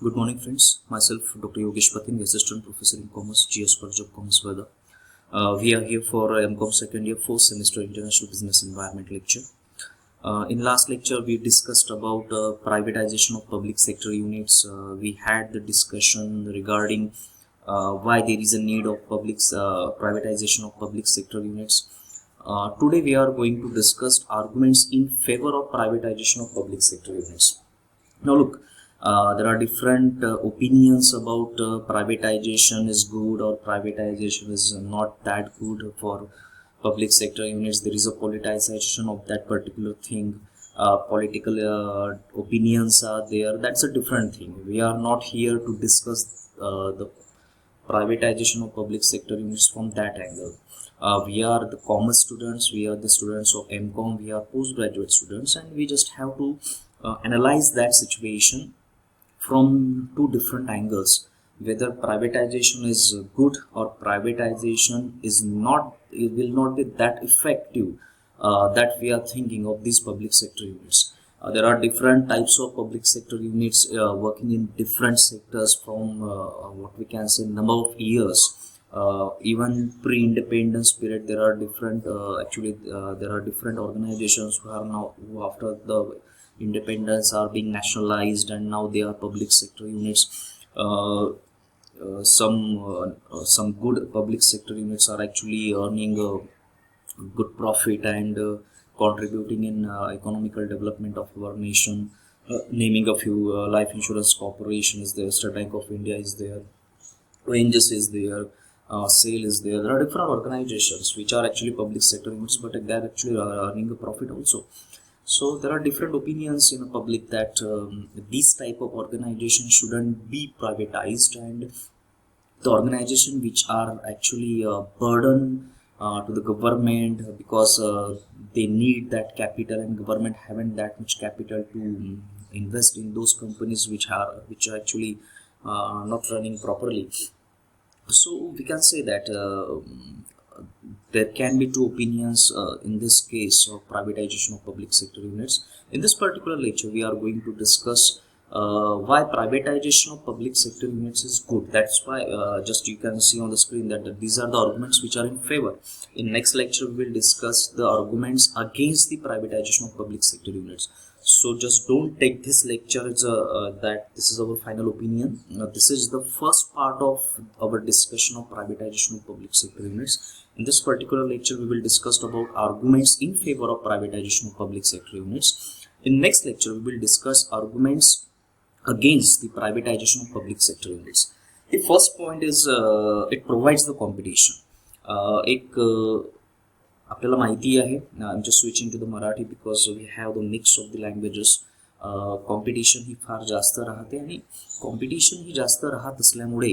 Good morning, friends. Myself, Dr. Yogesh Pating, Assistant Professor in Commerce, GS College of Commerce, Weather. We are here for MCOM second year, fourth semester International Business Environment lecture. In last lecture, we discussed about privatization of public sector units. We had the discussion regarding why there is a need of privatization of public sector units. Today, we are going to discuss arguments in favor of privatization of public sector units. Now look, there are different opinions about privatization is good or privatization is not that good for public sector units. There is a politicization of that particular thing. Political opinions are there. That's a different thing. We are not here to discuss the privatization of public sector units from that angle. We are the commerce students, we are the students of MCOM, we are postgraduate students, and we just have to analyze that situation from two different angles, whether privatization is good or privatization is not, it will not be that effective that we are thinking of these public sector units. There are different types of public sector units working in different sectors from what we can say number of years. Even pre-independence period, there are different there are different organizations who are now, who after the independence are being nationalized, and now they are public sector units. Some good public sector units are actually earning good profit and contributing in economical development of our nation. Naming a few, Life Insurance Corporation is there, State Bank of India is there, ONGC is there, SAIL is there. There are different organizations which are actually public sector units, but they are actually earning a profit also. So there are different opinions in the public that these type of organizations shouldn't be privatized, and the organization which are actually a burden to the government because they need that capital, and government haven't that much capital to invest in those companies which are actually not running properly. So we can say that there can be two opinions in this case of privatization of public sector units. In this particular lecture, we are going to discuss why privatization of public sector units is good. That's why just you can see on the screen that these are the arguments which are in favor. In next lecture, we will discuss the arguments against the privatization of public sector units. So just don't take this lecture as that this is our final opinion. This is the first part of our discussion of privatization of public sector units. In this particular lecture, we will discuss about arguments in favor of privatization of public sector units. In next lecture, we will discuss arguments against the privatization of public sector units. The first point is it provides the competition. आपल्याला माहिती आहे, I am just switching to the Marathi because we have the mix of the languages. Competition ही फार जास्त राहते, आणि competition ही जास्त राहत असल्यामुळे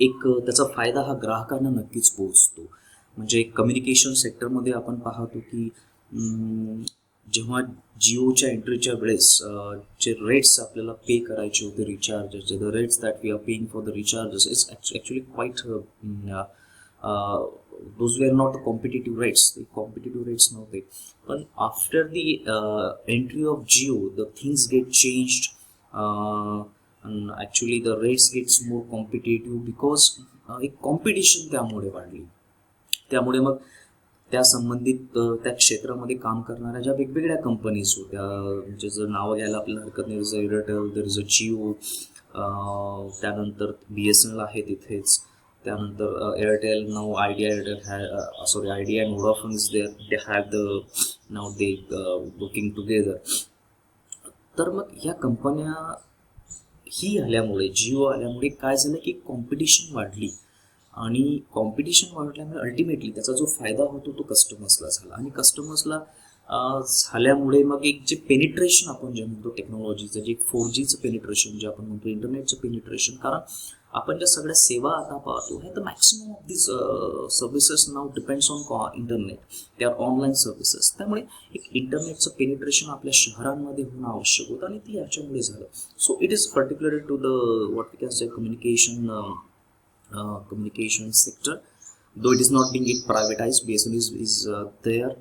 एक त्याचा फायदा हा ग्राहकांना नक्कीच पोहोचतो. म्हणजे कम्युनिकेशन सेक्टरमध्ये आपण पाहतो की जेव्हा जिओच्या एंट्रीच्या वेळेस जे रेट्स आपल्याला पे करायचे होते recharges, the rates that we are paying for the recharges is actually quite those were not the competitive rates. The competitive rates nowadays. But after the entry of Jio, the things get changed, and actually the rates gets more competitive because एक competition त्यामुळे वाढली. त्यामुळे मग त्या संबंधित त्या क्षेत्रामध्ये काम करणाऱ्या ज्या वेगवेगळ्या कंपनीज होत्या, म्हणजे जर नावं घ्यायला आपल्याला हरकत नाही, जर Airtel, there is a Jio, त्यानंतर BSNL आहे तिथेच, त्यानंतर Airtel, now Idea, Idea and Vodafone is there, they have the now they working together. तर मग ह्या कंपन्या ही आल्यामुळे, जिओ आल्यामुळे काय झालं की कॉम्पिटिशन वाढली, आणि कॉम्पिटिशन वाढल्यामुळे अल्टिमेटली त्याचा जो फायदा होतो तो कस्टमर्सला झाला, आणि कस्टमर्सला झाल्यामुळे मग एक जे पेनिट्रेशन आपण जे म्हणतो टेक्नॉलॉजीचं, जे 4Gचं पेनिट्रेशन जे आपण म्हणतो, इंटरनेटचं पेनिट्रेशन, कारण आपण ज्या सगळ्या सेवा आता पाहतो आहे, तर maximum of this services now depends on internet, ते आर ऑनलाईन सर्व्हिसेस. त्यामुळे एक इंटरनेटचं पेनिट्रेशन आपल्या शहरांमध्ये होणं आवश्यक होतं, आणि ते याच्यामुळे झालं. So it is particular to the what we can say communication sector, though it is not being privatized. BSNL is there.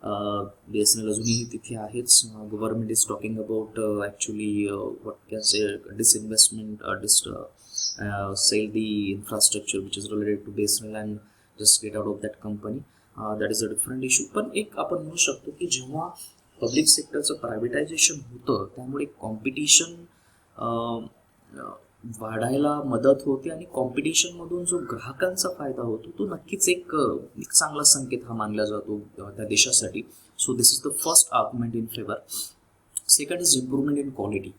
BSNL अजूनही तिथे आहेच. Government is talking about actually what can say disinvestment sell the infrastructure which is related to BSNL and just get out of that company. That is a different issue. पण एक आपण म्हणू शकतो की जेव्हा पब्लिक सेक्टरचं प्रायव्हेटायझेशन होतं त्यामुळे competition वाढायला मदत होते आणि कॉम्पिटिशनमधून जो ग्राहकांचा फायदा होतो तो नक्कीच एक चांगला संकेत हा मानला जातो त्या देशासाठी. So this is the first argument in favour. Second is improvement in quality.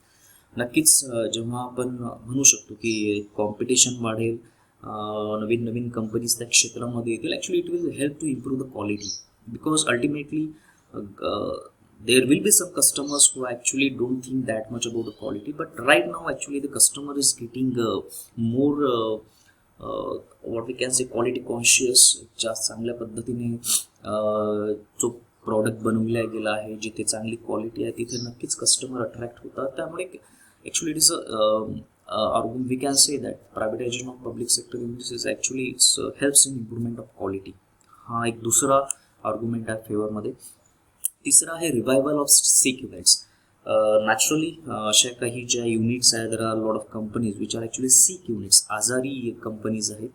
नक्कीच जेव्हा आपण म्हणू शकतो की कॉम्पिटिशन वाढेल, नवीन नवीन कंपनीज त्या क्षेत्रामध्ये येतील, actually it will help to improve the quality because ultimately there will be some customers who actually don't think that much about the quality, but right now actually the customer is getting more what we can say quality conscious. जास्त चांगल्या पद्धतीने जो product बनवला गेला आहे, जिथे चांगली quality आहे तिथे नक्कीच कस्टमर अट्रॅक्ट होतात. त्यामुळे actually it is argument we can say that privatization of public sector is actually helps in improvement of quality. हा एक दुसरा आर्ग्युमेंट आहे फेवरमध्ये. तिसरा आहे revival of sick units. Naturally अशा काही ज्या युनिट्स आहेत, there are lot of companies which are actually sick units, आजारी कंपनीज आहेत.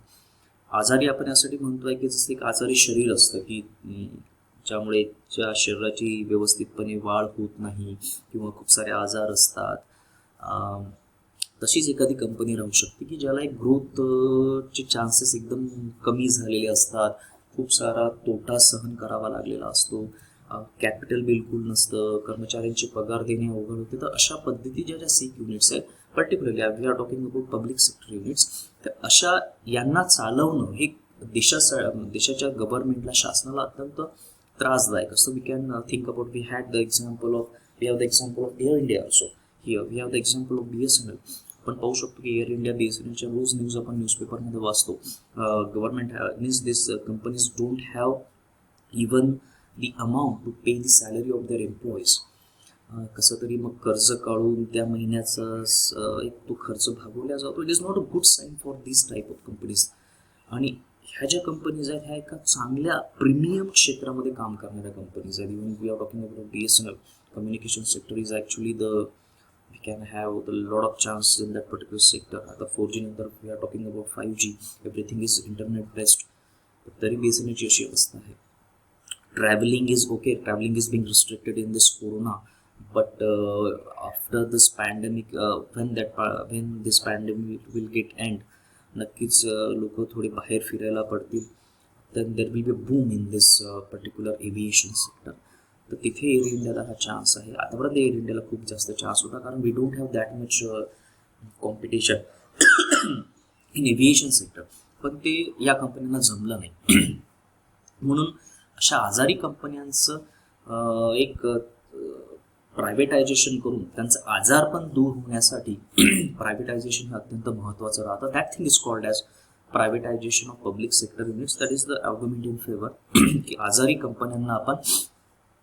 आजारी आपण यासाठी म्हणतोय की जसं एक आजारी शरीर असतं की ज्यामुळे ज्या शरीराची व्यवस्थितपणे वाढ होत नाही किंवा खूप सारे आजार असतात, तशीच एखादी कंपनी राहू शकते की ज्याला एक ग्रोथचे चान्सेस एकदम कमी झालेले असतात, खूप सारा तोटा सहन करावा लागलेला असतो, कॅपिटल बिलकुल नसतं, कर्मचाऱ्यांचे पगार देणे अवघड होते. तर अशा पद्धतीच्या ज्या सिक युनिट्स आहेत, particularly we are talking about public sector units, तर अशा यांना चालवणं हे देशाच्या गव्हर्नमेंटला, शासनाला अत्यंत त्रासदायक असतं. We can think about we have the example of Air India also. Here we have the example of BSNL. आपण पाहू शकतो की एअर इंडिया, BSNLच्या रोज न्यूज आपण न्यूजपेपरमध्ये वाचतो. Government means this companies don't have even the amount to pay the salary of their employees. कसं तरी मग कर्ज काढून त्या महिन्याचा एक तो खर्च भागवला जातो. It is not a good sign for this type of companies. आणि ह्या ज्या कंपनीज आहेत ह्या एका चांगल्या प्रीमियम क्षेत्रामध्ये काम करणाऱ्या कंपनीज आहेत. Even we are talking about BSNL. Communication sector is actually we can have the lot of chance in that particular sector. आता 4G नंतर we are talking about 5G. Everything is internet based. तरी BSNLची अशी अवस्था आहे. Traveling is okay. Traveling is being restricted in this corona, but after this pandemic, when this pandemic will get end, नक्कीच लोक थोडे बाहेर फिरायला पडतील. then there will be a boom in this particular aviation sector. तर तिथे air इंडियाला हा चान्स आहे. आतापर्यंत एअर इंडियाला खूप जास्त चान्स होता कारण we don't have that much competition in aviation sector. पण ते या कंपन्यांना जमलं नाही. म्हणून अशा आजारी कंपन्यांचं एक प्रायव्हेटायझेशन करून त्यांचं आजार पण दूर होण्यासाठी प्रायव्हेटायझेशन हे अत्यंत महत्त्वाचं राहतं. That thing is called as privatisation of public sector units. That is the argument in favour की आजारी कंपन्यांना आपण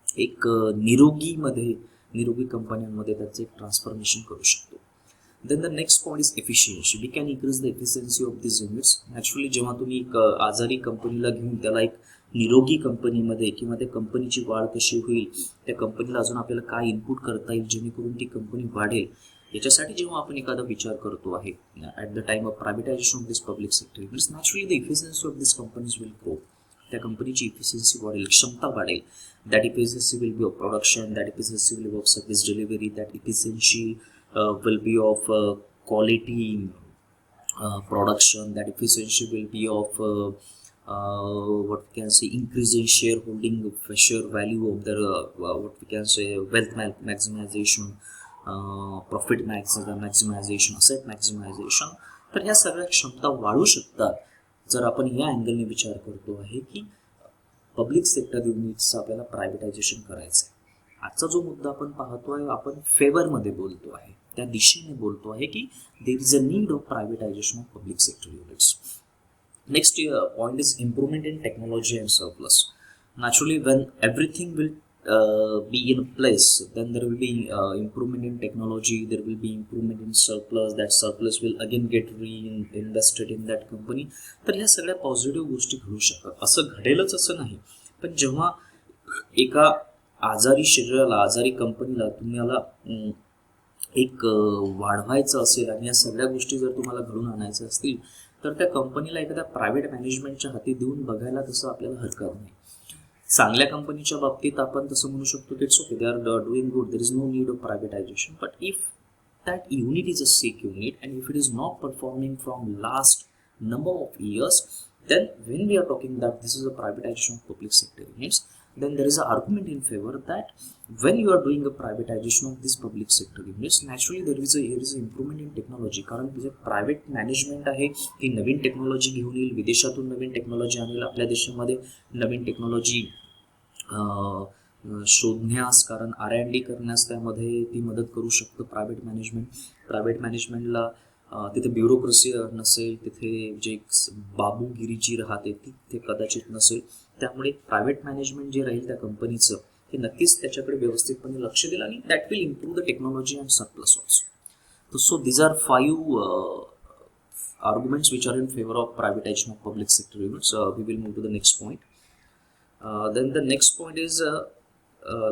एक निरोगी कंपन्यांमध्ये त्याचं एक ट्रान्सफॉर्मेशन करू शकतो. Then the next point is efficiency. We can increase the efficiency of this units. Actually जेव्हा तुम्ही एक आजारी कंपनीला घेऊन त्याला एक निरोगी कंपनीमध्ये किंवा त्या कंपनीची वाढ कशी होईल, त्या कंपनीला अजून आपल्याला काय इनपुट करता येईल जेणेकरून ती कंपनी वाढेल, याच्यासाठी जेव्हा आपण एखादा विचार करतो आहे at the time of privatisation of this public sector units, naturally the efficiency of this companies will grow. त्या कंपनीची इफिशियन्सी वाढेल, क्षमता वाढेल. That efficiency will be of production, that efficiency will be of service delivery, that efficiency will be of quality production, that efficiency will be of what we can say increase in shareholding, share value of the what we can say wealth maximization, profit maximization, asset maximization. तर ह्या सगळ्या क्षमता वाढू शकतात जर आपण या अँगलने विचार करतो आहे की पब्लिक सेक्टर युनिट्सचं आपल्याला प्रायव्हेटायझेशन करायचं आहे. आजचा जो मुद्दा आपण पाहतोय, आपण फेवरमध्ये बोलतो आहे, त्या दिशेने बोलतो आहे की देर is a need of privatisation of public sector units. Next point is improvement in technology and surplus. Naturally when everything will be in place, then there will be improvement in technology, there will be improvement in surplus, that surplus will again get reinvested in that company. तर ह्या सगळ्या positive गोष्टी घडू शकतात. असं घडेलच असं नाही, पण जेव्हा एका आजारी शरीराला, आजारी कंपनीला तुम्हाला एक वाढवायचं असेल आणि या सगळ्या गोष्टी जर तुम्हाला घडून आणायच्या असतील तर त्या कंपनीला एखाद्या प्रायव्हेट मॅनेजमेंटच्या हाती देऊन बघायला तसं आपल्याला हरकत नाही. चांगल्या कंपनीच्या बाबतीत आपण तसं म्हणू शकतो की it's okay, they are doing good, there is no need of privatisation. But if that unit is a sick unit and if it is not performing from last number of years, then when we are talking that this is a privatization of public sector units, then there is an argument in favor that when you are doing a privatization of these public sector units, naturally there is an improvement in technology. कारण जे private management आहे ती नवीन technology घेऊन येईल, विदेशातून नवीन technology आणेल, आपल्या देशामध्ये नवीन technology शोधण्यास, कारण R&D करण्यास त्यामध्ये ती मदत करू शकतं प्रायव्हेट मॅनेजमेंट. प्रायव्हेट मॅनेजमेंटला तिथे ब्युरोक्रेसी नसेल, तिथे जे बाबूगिरी जी राहते ती तिथे कदाचित नसेल. त्यामुळे प्रायव्हेट मॅनेजमेंट जे राहील त्या कंपनीचं ते नक्कीच त्याच्याकडे व्यवस्थितपणे लक्ष देईल आणि that will improve the technology and surplus also. So these are 5 arguments which are in favor of privatization of public sector units. We will move to the next point. Then the next point is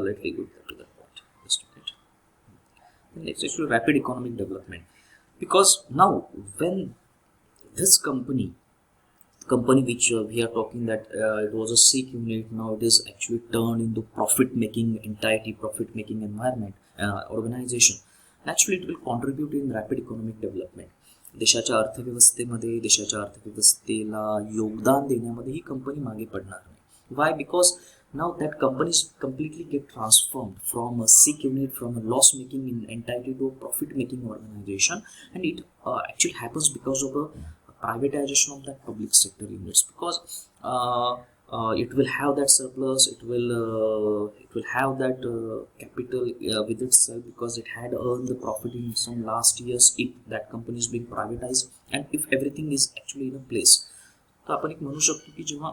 let me go to that point. Just a minute. The next is rapid economic development, because now when this company which we are talking that it was a sick unit, now it is actually turned into profit making environment, organization. Naturally it will contribute in rapid economic development. देशाच्या अर्थव्यवस्थेमध्ये, देशाच्या अर्थव्यवस्थेला योगदान देण्यामध्ये ही company मागे पडणार नाही. Why? Because now that companies completely get transformed from a sick unit, from a loss making entity to a profit making organization, and it actually happens because of the privatization of that public sector units, because it will have that surplus, it will have that capital with itself, because it had earned the profit in some last years if that company is being privatized and if everything is actually in a place. तर आपण एक म्हणू शकतो की जेव्हा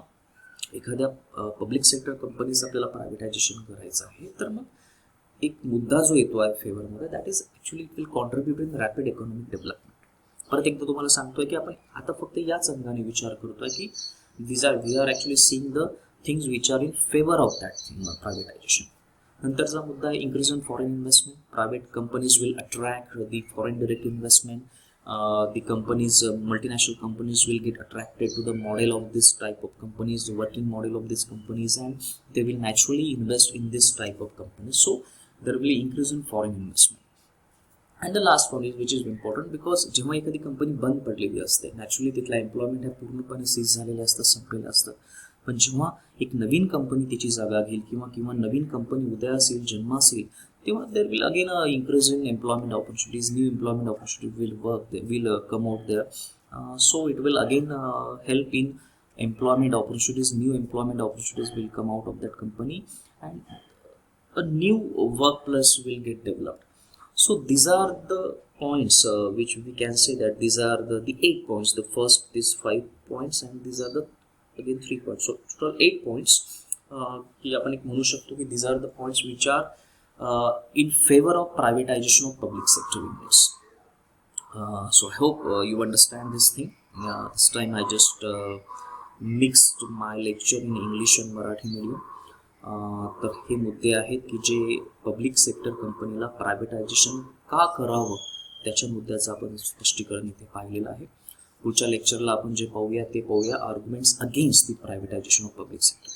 एखाद्या public sector कंपनीचं आपल्याला प्रायव्हेटायझेशन करायचं आहे तर मग एक मुद्दा जो येतो आहे फेवरमध्ये, that is actually it will contribute in rapid economic development. परत एकदा तुम्हाला सांगतोय की आपण आता फक्त याच अंगाने विचार करतोय की we are actually seeing the things which are in favour of that thing privatisation. नंतरचा मुद्दा आहे increase in foreign investment. Private companies will attract the foreign direct investment. The companies, multinational companies will get attracted to the model of this type of companies, the working model of these companies, and they will naturally invest in this type of companies. So there will be increase in foreign investment. And the last one is, which is important, because जेव्हा एखादी company बंद पडलेली असते, naturally तिथला employment हा पूर्णपणे seize झालेलं असतं, संपलेलं असतं. पण जेव्हा एक नवीन कंपनी त्याची जागा घेईल किंवा नवीन कंपनी उदयास येईल, जन्मास येईल, तेव्हा there will again increase in employment opportunities, new employment opportunities will come out there. So it will again help in employment opportunities, new employment opportunities will come out of that company, and a new workplace will get developed. So these are the points which we can say that these are the 8 points. The first is 5 points and these are the again 3 points. So total 8 points की आपण एक म्हणू शकतो की these are the points which are in favor of privatization of public sector units. So I hope you understand this thing. This time I just mixed my lecture in English and Marathi medium. तर हे मुद्दे आहेत की जे public sector कंपनीला privatisation का करावं त्याच्या मुद्द्याचं आपण स्पष्टीकरण इथे पाहिलेलं आहे. पुढच्या लेक्चरला आपण जे पाहूया ते पाहूया arguments against the privatisation of public sector.